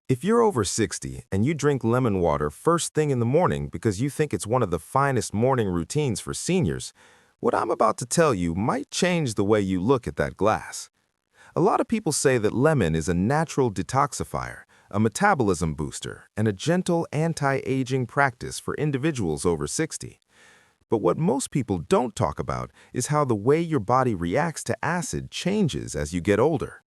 If you're over 60 and you drink lemon water first thing in the morning because you think it's one of the finest morning routines for seniors, what I'm about to tell you might change the way you look at that glass. A lot of people say that lemon is a natural detoxifier, a metabolism booster, and a gentle anti-aging practice for individuals over 60. But what most people don't talk about is how the way your body reacts to acid changes as you get older.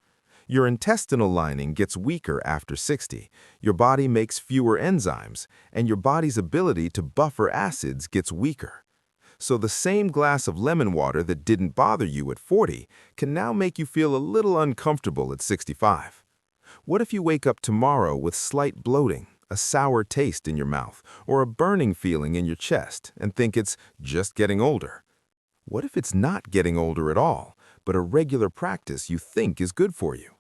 Your intestinal lining gets weaker after 60, your body makes fewer enzymes, and your body's ability to buffer acids gets weaker. So the same glass of lemon water that didn't bother you at 40 can now make you feel a little uncomfortable at 65. What if you wake up tomorrow with slight bloating, a sour taste in your mouth, or a burning feeling in your chest and think it's just getting older? What if it's not getting older at all, but a regular practice you think is good for you?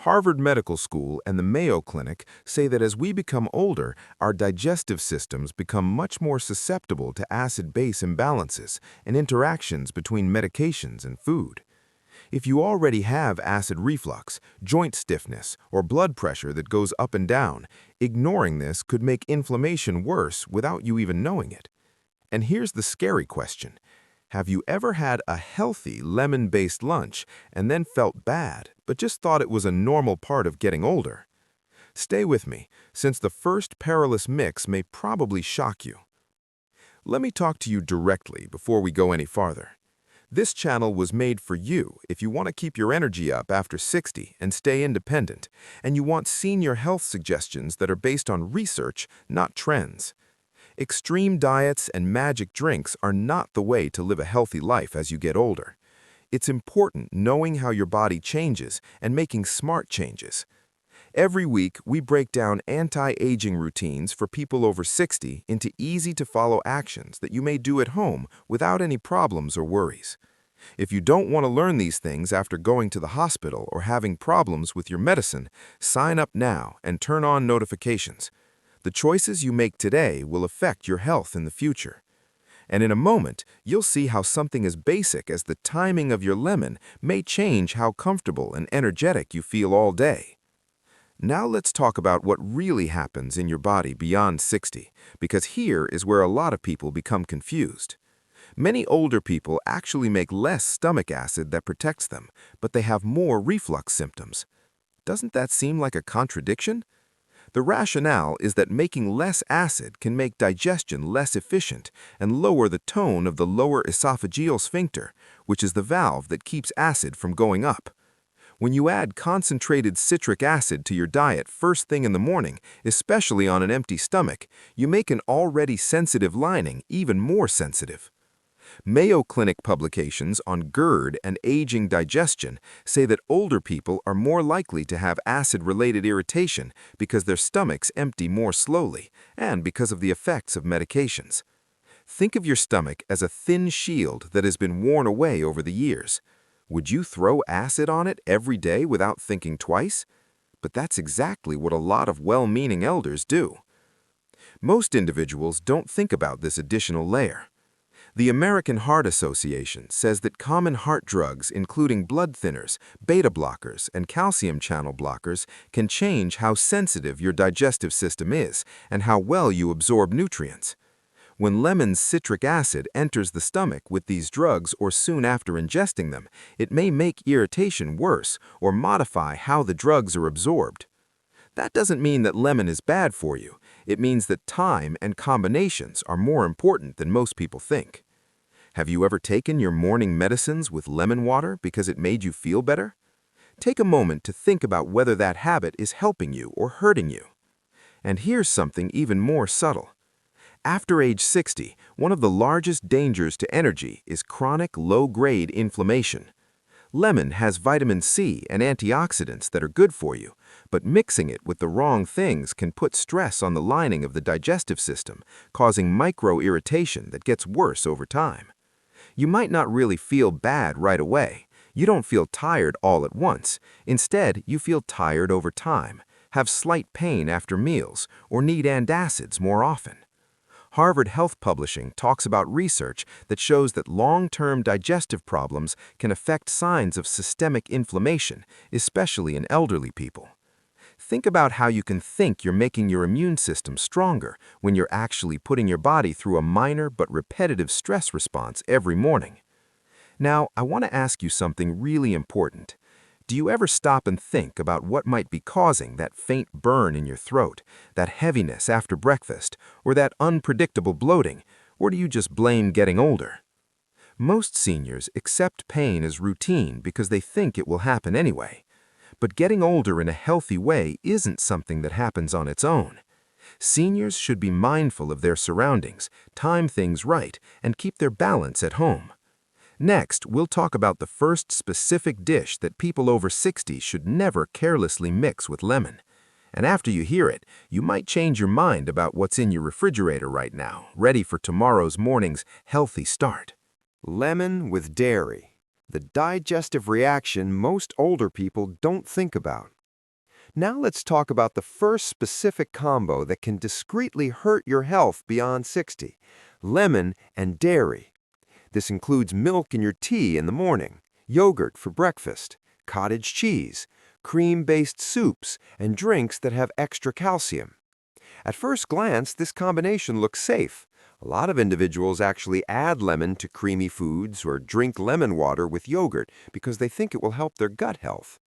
Harvard Medical School and the Mayo Clinic say that as we become older, our digestive systems become much more susceptible to acid-base imbalances and interactions between medications and food. If you already have acid reflux, joint stiffness, or blood pressure that goes up and down, ignoring this could make inflammation worse without you even knowing it. And here's the scary question. Have you ever had a healthy lemon-based lunch and then felt bad, but just thought it was a normal part of getting older? Stay with me, since the first perilous mix may probably shock you. Let me talk to you directly before we go any farther. This channel was made for you if you want to keep your energy up after 60 and stay independent, and you want senior health suggestions that are based on research, not trends. Extreme diets and magic drinks are not the way to live a healthy life as you get older. It's important knowing how your body changes and making smart changes. Every week, we break down anti-aging routines for people over 60 into easy-to-follow actions that you may do at home without any problems or worries. If you don't want to learn these things after going to the hospital or having problems with your medicine, sign up now and turn on notifications. The choices you make today will affect your health in the future. And in a moment, you'll see how something as basic as the timing of your lemon may change how comfortable and energetic you feel all day. Now let's talk about what really happens in your body beyond 60, because here is where a lot of people become confused. Many older people actually make less stomach acid that protects them, but they have more reflux symptoms. Doesn't that seem like a contradiction? The rationale is that making less acid can make digestion less efficient and lower the tone of the lower esophageal sphincter, which is the valve that keeps acid from going up. When you add concentrated citric acid to your diet first thing in the morning, especially on an empty stomach, you make an already sensitive lining even more sensitive. Mayo Clinic publications on GERD and aging digestion say that older people are more likely to have acid-related irritation because their stomachs empty more slowly and because of the effects of medications. Think of your stomach as a thin shield that has been worn away over the years. Would you throw acid on it every day without thinking twice? But that's exactly what a lot of well-meaning elders do. Most individuals don't think about this additional layer. The American Heart Association says that common heart drugs, including blood thinners, beta blockers, and calcium channel blockers, can change how sensitive your digestive system is and how well you absorb nutrients. When lemon's citric acid enters the stomach with these drugs or soon after ingesting them, it may make irritation worse or modify how the drugs are absorbed. That doesn't mean that lemon is bad for you. It means that time and combinations are more important than most people think. Have you ever taken your morning medicines with lemon water because it made you feel better? Take a moment to think about whether that habit is helping you or hurting you. And here's something even more subtle. After age 60, one of the largest dangers to energy is chronic low-grade inflammation. Lemon has vitamin C and antioxidants that are good for you, but mixing it with the wrong things can put stress on the lining of the digestive system, causing micro-irritation that gets worse over time. You might not really feel bad right away. You don't feel tired all at once. Instead, you feel tired over time, have slight pain after meals, or need antacids more often. Harvard Health Publishing talks about research that shows that long-term digestive problems can affect signs of systemic inflammation, especially in elderly people. Think about how you can think you're making your immune system stronger when you're actually putting your body through a minor but repetitive stress response every morning. Now, I want to ask you something really important. Do you ever stop and think about what might be causing that faint burn in your throat, that heaviness after breakfast, or that unpredictable bloating, or do you just blame getting older? Most seniors accept pain as routine because they think it will happen anyway. But getting older in a healthy way isn't something that happens on its own. Seniors should be mindful of their surroundings, time things right, and keep their balance at home. Next, we'll talk about the first specific dish that people over 60 should never carelessly mix with lemon. And after you hear it, you might change your mind about what's in your refrigerator right now, ready for tomorrow's morning's healthy start. Lemon with dairy. The digestive reaction most older people don't think about. Now let's talk about the first specific combo that can discreetly hurt your health beyond 60, lemon and dairy. This includes milk in your tea in the morning, yogurt for breakfast, cottage cheese, cream-based soups, and drinks that have extra calcium. At first glance, this combination looks safe. A lot of individuals actually add lemon to creamy foods or drink lemon water with yogurt because they think it will help their gut health.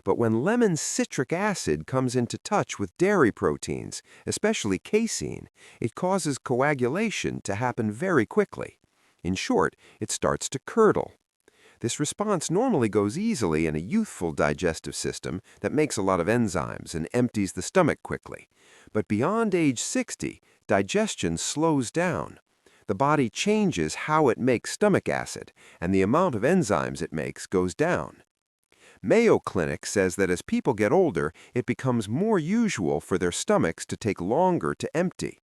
But when lemon citric acid comes into touch with dairy proteins, especially casein, it causes coagulation to happen very quickly. In short, it starts to curdle. This response normally goes easily in a youthful digestive system that makes a lot of enzymes and empties the stomach quickly. But beyond age 60, digestion slows down. The body changes how it makes stomach acid, and the amount of enzymes it makes goes down. Mayo Clinic says that as people get older, it becomes more usual for their stomachs to take longer to empty.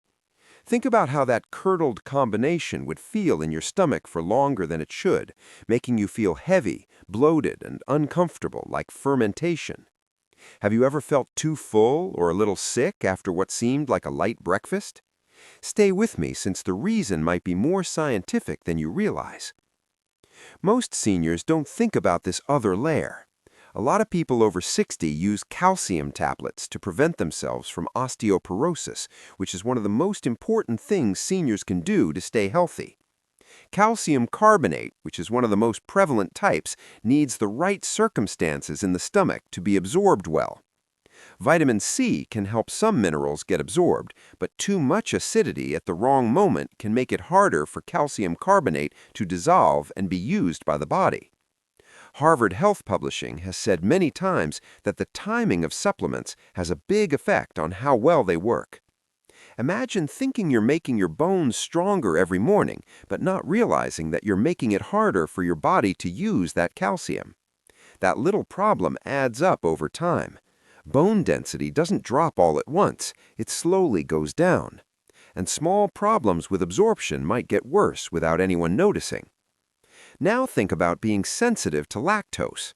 Think about how that curdled combination would feel in your stomach for longer than it should, making you feel heavy, bloated, and uncomfortable like fermentation. Have you ever felt too full or a little sick after what seemed like a light breakfast? Stay with me since the reason might be more scientific than you realize. Most seniors don't think about this other layer. A lot of people over 60 use calcium tablets to prevent themselves from osteoporosis, which is one of the most important things seniors can do to stay healthy. Calcium carbonate, which is one of the most prevalent types, needs the right circumstances in the stomach to be absorbed well. Vitamin C can help some minerals get absorbed, but too much acidity at the wrong moment can make it harder for calcium carbonate to dissolve and be used by the body. Harvard Health Publishing has said many times that the timing of supplements has a big effect on how well they work. Imagine thinking you're making your bones stronger every morning, but not realizing that you're making it harder for your body to use that calcium. That little problem adds up over time. Bone density doesn't drop all at once, it slowly goes down. And small problems with absorption might get worse without anyone noticing. Now think about being sensitive to lactose.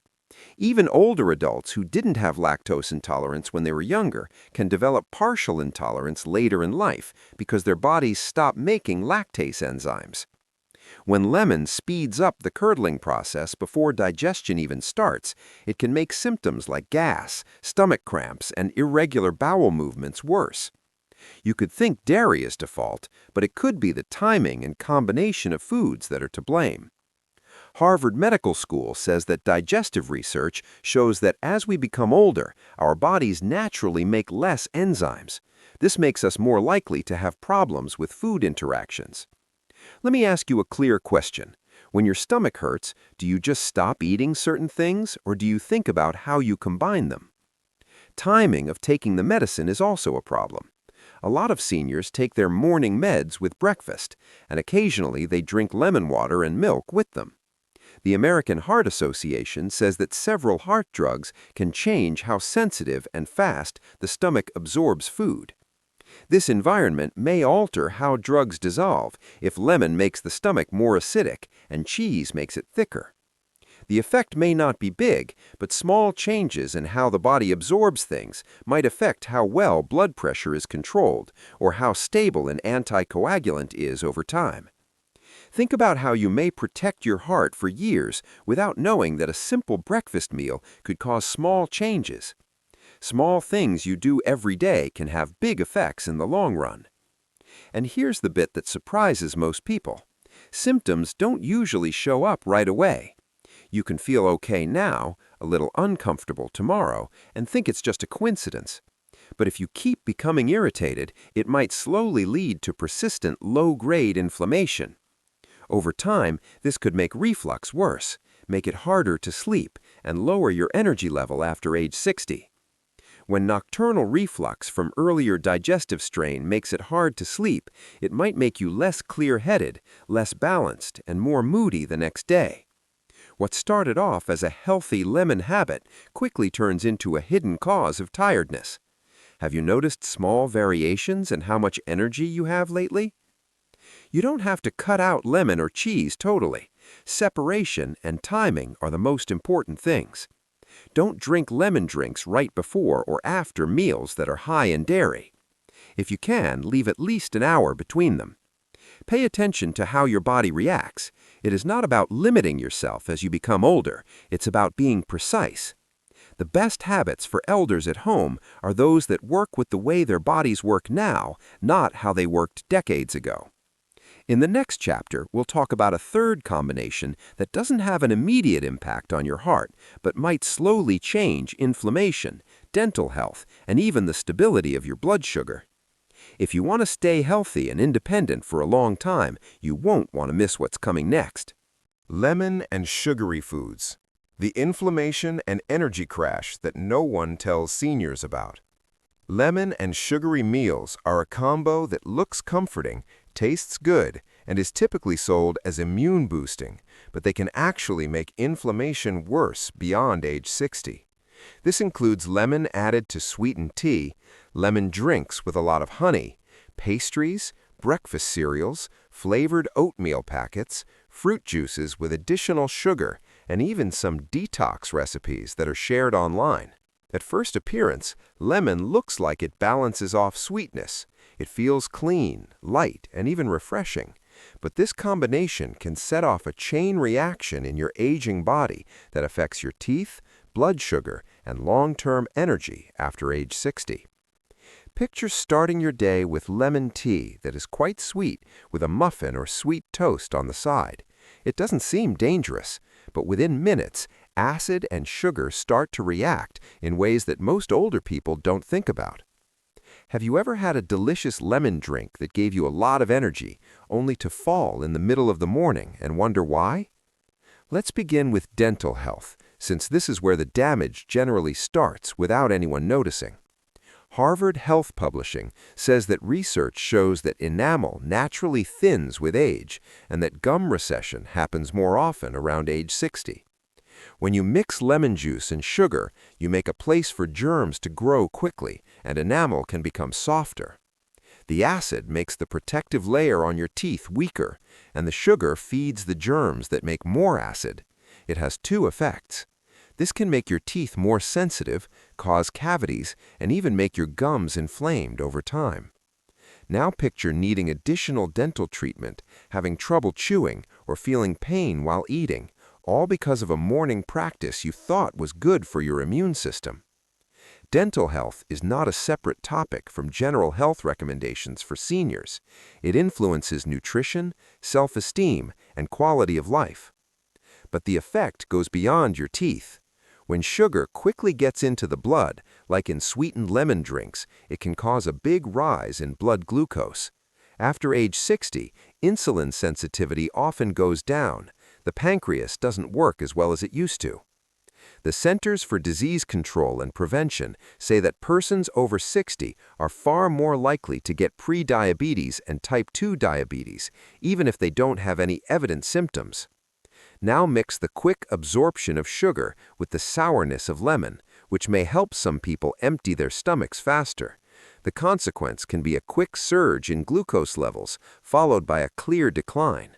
Even older adults who didn't have lactose intolerance when they were younger can develop partial intolerance later in life because their bodies stop making lactase enzymes. When lemon speeds up the curdling process before digestion even starts, it can make symptoms like gas, stomach cramps, and irregular bowel movements worse. You could think dairy is default, but it could be the timing and combination of foods that are to blame. Harvard Medical School says that digestive research shows that as we become older, our bodies naturally make less enzymes. This makes us more likely to have problems with food interactions. Let me ask you a clear question. When your stomach hurts, do you just stop eating certain things, or do you think about how you combine them? Timing of taking the medicine is also a problem. A lot of seniors take their morning meds with breakfast, and occasionally they drink lemon water and milk with them. The American Heart Association says that several heart drugs can change how sensitive and fast the stomach absorbs food. This environment may alter how drugs dissolve if lemon makes the stomach more acidic and cheese makes it thicker. The effect may not be big, but small changes in how the body absorbs things might affect how well blood pressure is controlled or how stable an anticoagulant is over time. Think about how you may protect your heart for years without knowing that a simple breakfast meal could cause small changes. Small things you do every day can have big effects in the long run. And here's the bit that surprises most people. Symptoms don't usually show up right away. You can feel okay now, a little uncomfortable tomorrow, and think it's just a coincidence. But if you keep becoming irritated, it might slowly lead to persistent low-grade inflammation. Over time, this could make reflux worse, make it harder to sleep, and lower your energy level after age 60. When nocturnal reflux from earlier digestive strain makes it hard to sleep, it might make you less clear-headed, less balanced, and more moody the next day. What started off as a healthy lemon habit quickly turns into a hidden cause of tiredness. Have you noticed small variations in how much energy you have lately? You don't have to cut out lemon or cheese totally. Separation and timing are the most important things. Don't drink lemon drinks right before or after meals that are high in dairy. If you can, leave at least an hour between them. Pay attention to how your body reacts. It is not about limiting yourself as you become older. It's about being precise. The best habits for elders at home are those that work with the way their bodies work now, not how they worked decades ago. In the next chapter, we'll talk about a third combination that doesn't have an immediate impact on your heart, but might slowly change inflammation, dental health, and even the stability of your blood sugar. If you want to stay healthy and independent for a long time, you won't want to miss what's coming next. Lemon and sugary foods. The inflammation and energy crash that no one tells seniors about. Lemon and sugary meals are a combo that looks comforting, tastes good, and is typically sold as immune-boosting, but they can actually make inflammation worse beyond age 60. This includes lemon added to sweetened tea, lemon drinks with a lot of honey, pastries, breakfast cereals, flavored oatmeal packets, fruit juices with additional sugar, and even some detox recipes that are shared online. At first appearance, lemon looks like it balances off sweetness. It feels clean, light, and even refreshing. But this combination can set off a chain reaction in your aging body that affects your teeth, blood sugar, and long-term energy after age 60. Picture starting your day with lemon tea that is quite sweet with a muffin or sweet toast on the side. It doesn't seem dangerous, but within minutes, acid and sugar start to react in ways that most older people don't think about. Have you ever had a delicious lemon drink that gave you a lot of energy, only to fall in the middle of the morning and wonder why? Let's begin with dental health, since this is where the damage generally starts without anyone noticing. Harvard Health Publishing says that research shows that enamel naturally thins with age and that gum recession happens more often around age 60. When you mix lemon juice and sugar, you make a place for germs to grow quickly, and enamel can become softer. The acid makes the protective layer on your teeth weaker, and the sugar feeds the germs that make more acid. It has two effects. This can make your teeth more sensitive, cause cavities, and even make your gums inflamed over time. Now picture needing additional dental treatment, having trouble chewing, or feeling pain while eating, all because of a morning practice you thought was good for your immune system. Dental health is not a separate topic from general health recommendations for seniors. It influences nutrition, self-esteem, and quality of life. But the effect goes beyond your teeth. When sugar quickly gets into the blood, like in sweetened lemon drinks, it can cause a big rise in blood glucose. After age 60, insulin sensitivity often goes down. The pancreas doesn't work as well as it used to. The Centers for Disease Control and Prevention say that persons over 60 are far more likely to get prediabetes and type 2 diabetes, even if they don't have any evident symptoms. Now mix the quick absorption of sugar with the sourness of lemon, which may help some people empty their stomachs faster. The consequence can be a quick surge in glucose levels, followed by a clear decline.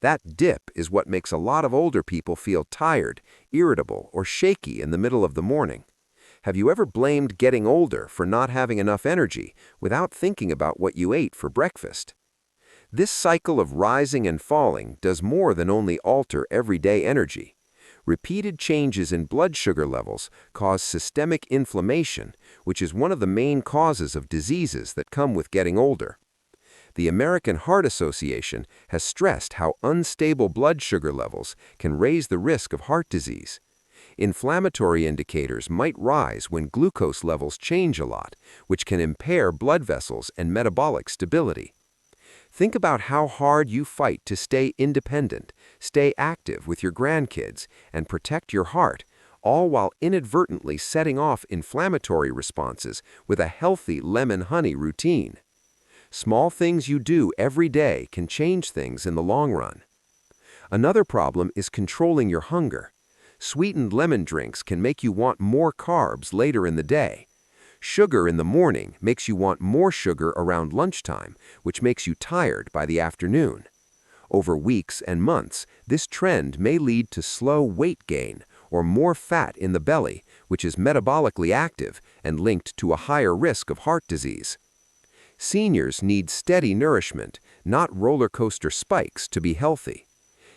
That dip is what makes a lot of older people feel tired, irritable, or shaky in the middle of the morning. Have you ever blamed getting older for not having enough energy without thinking about what you ate for breakfast? This cycle of rising and falling does more than only alter everyday energy. Repeated changes in blood sugar levels cause systemic inflammation, which is one of the main causes of diseases that come with getting older. The American Heart Association has stressed how unstable blood sugar levels can raise the risk of heart disease. Inflammatory indicators might rise when glucose levels change a lot, which can impair blood vessels and metabolic stability. Think about how hard you fight to stay independent, stay active with your grandkids, and protect your heart, all while inadvertently setting off inflammatory responses with a healthy lemon-honey routine. Small things you do every day can change things in the long run. Another problem is controlling your hunger. Sweetened lemon drinks can make you want more carbs later in the day. Sugar in the morning makes you want more sugar around lunchtime, which makes you tired by the afternoon. Over weeks and months, this trend may lead to slow weight gain or more fat in the belly, which is metabolically active and linked to a higher risk of heart disease. Seniors need steady nourishment, not roller coaster spikes, to be healthy.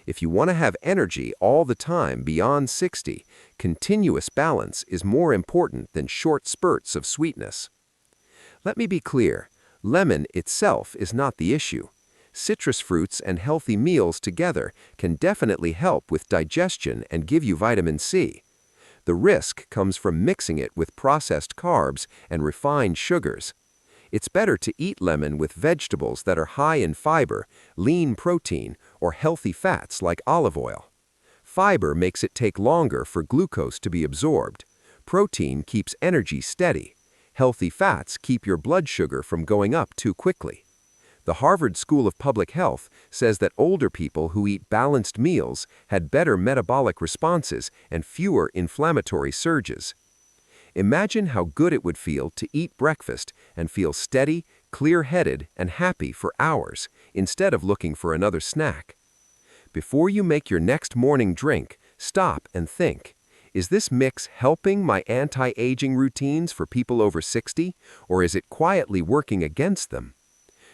If you want to have energy all the time beyond 60, continuous balance is more important than short spurts of sweetness. Let me be clear, lemon itself is not the issue. Citrus fruits and healthy meals together can definitely help with digestion and give you vitamin C. The risk comes from mixing it with processed carbs and refined sugars. It's better to eat lemon with vegetables that are high in fiber, lean protein, or healthy fats like olive oil. Fiber makes it take longer for glucose to be absorbed. Protein keeps energy steady. Healthy fats keep your blood sugar from going up too quickly. The Harvard School of Public Health says that older people who eat balanced meals had better metabolic responses and fewer inflammatory surges. Imagine how good it would feel to eat breakfast and feel steady, clear-headed, and happy for hours, instead of looking for another snack. Before you make your next morning drink, stop and think, is this mix helping my anti-aging routines for people over 60, or is it quietly working against them?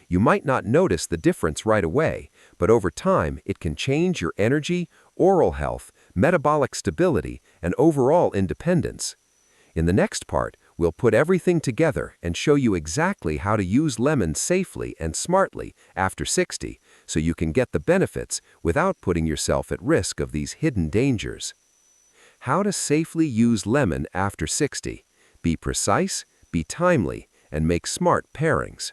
You might not notice the difference right away, but over time it can change your energy, oral health, metabolic stability, and overall independence. In the next part, we'll put everything together and show you exactly how to use lemon safely and smartly after 60, so you can get the benefits without putting yourself at risk of these hidden dangers. How to safely use lemon after 60. Be precise, be timely, and make smart pairings.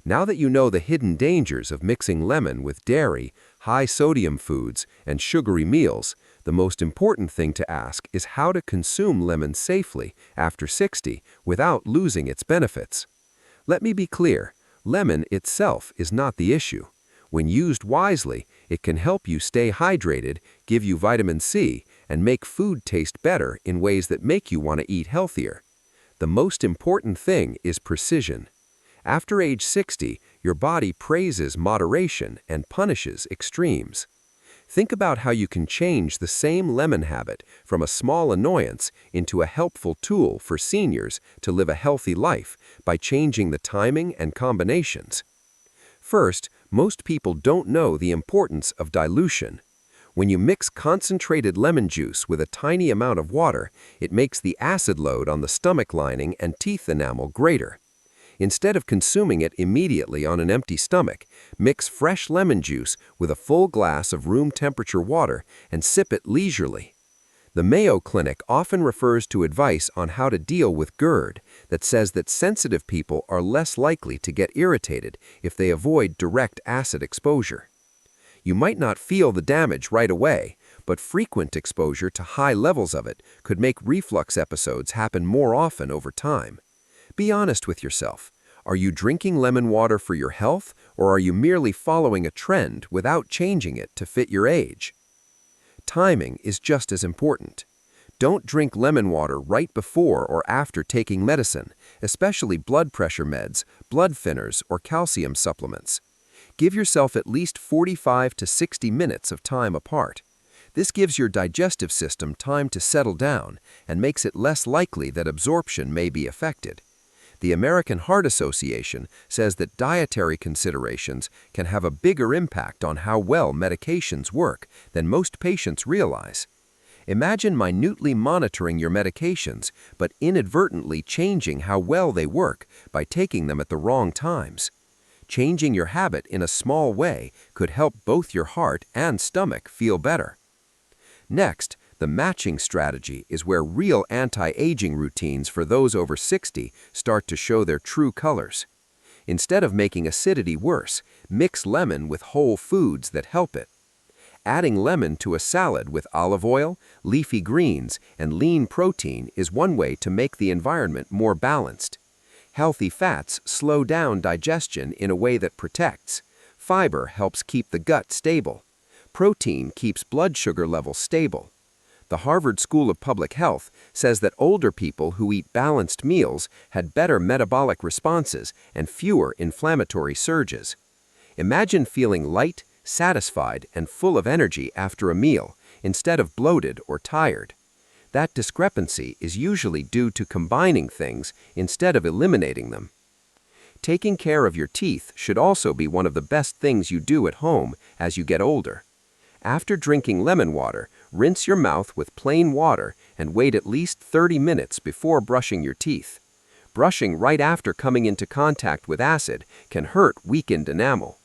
Now that you know the hidden dangers of mixing lemon with dairy, high-sodium foods, and sugary meals, the most important thing to ask is how to consume lemon safely after 60 without losing its benefits. Let me be clear, lemon itself is not the issue. When used wisely, it can help you stay hydrated, give you vitamin C, and make food taste better in ways that make you want to eat healthier. The most important thing is precision. After age 60, your body praises moderation and punishes extremes. Think about how you can change the same lemon habit from a small annoyance into a helpful tool for seniors to live a healthy life by changing the timing and combinations. First, most people don't know the importance of dilution. When you mix concentrated lemon juice with a tiny amount of water, it makes the acid load on the stomach lining and teeth enamel greater. Instead of consuming it immediately on an empty stomach, mix fresh lemon juice with a full glass of room-temperature water and sip it leisurely. The Mayo Clinic often refers to advice on how to deal with GERD that says that sensitive people are less likely to get irritated if they avoid direct acid exposure. You might not feel the damage right away, but frequent exposure to high levels of it could make reflux episodes happen more often over time. Be honest with yourself. Are you drinking lemon water for your health, or are you merely following a trend without changing it to fit your age? Timing is just as important. Don't drink lemon water right before or after taking medicine, especially blood pressure meds, blood thinners, or calcium supplements. Give yourself at least 45 to 60 minutes of time apart. This gives your digestive system time to settle down and makes it less likely that absorption may be affected. The American Heart Association says that dietary considerations can have a bigger impact on how well medications work than most patients realize. Imagine minutely monitoring your medications, but inadvertently changing how well they work by taking them at the wrong times. Changing your habit in a small way could help both your heart and stomach feel better. Next, the matching strategy is where real anti-aging routines for those over 60 start to show their true colors. Instead of making acidity worse, mix lemon with whole foods that help it. Adding lemon to a salad with olive oil, leafy greens, and lean protein is one way to make the environment more balanced. Healthy fats slow down digestion in a way that protects. Fiber helps keep the gut stable. Protein keeps blood sugar levels stable. The Harvard School of Public Health says that older people who eat balanced meals had better metabolic responses and fewer inflammatory surges. Imagine feeling light, satisfied, and full of energy after a meal, instead of bloated or tired. That discrepancy is usually due to combining things instead of eliminating them. Taking care of your teeth should also be one of the best things you do at home as you get older. After drinking lemon water, rinse your mouth with plain water and wait at least 30 minutes before brushing your teeth. Brushing right after coming into contact with acid can hurt weakened enamel.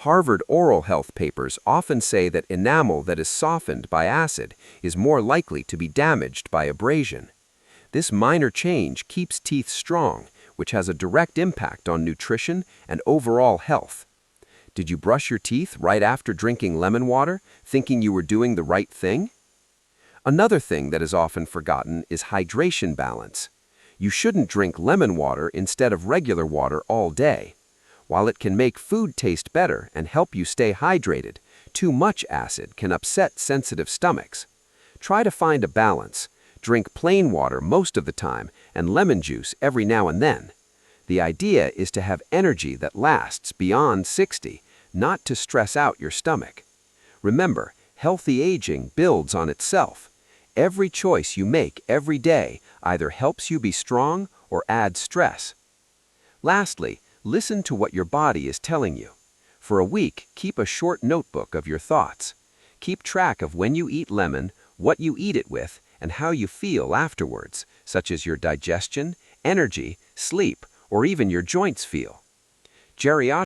Harvard oral health papers often say that enamel that is softened by acid is more likely to be damaged by abrasion. This minor change keeps teeth strong, which has a direct impact on nutrition and overall health. Did you brush your teeth right after drinking lemon water, thinking you were doing the right thing? Another thing that is often forgotten is hydration balance. You shouldn't drink lemon water instead of regular water all day. While it can make food taste better and help you stay hydrated, too much acid can upset sensitive stomachs. Try to find a balance. Drink plain water most of the time and lemon juice every now and then. The idea is to have energy that lasts beyond 60, not to stress out your stomach. Remember, healthy aging builds on itself. Every choice you make every day either helps you be strong or adds stress. Lastly, listen to what your body is telling you. For a week, keep a short notebook of your thoughts. Keep track of when you eat lemon, what you eat it with, and how you feel afterwards, such as your digestion, energy, sleep, or even your joints feel. Geriatrics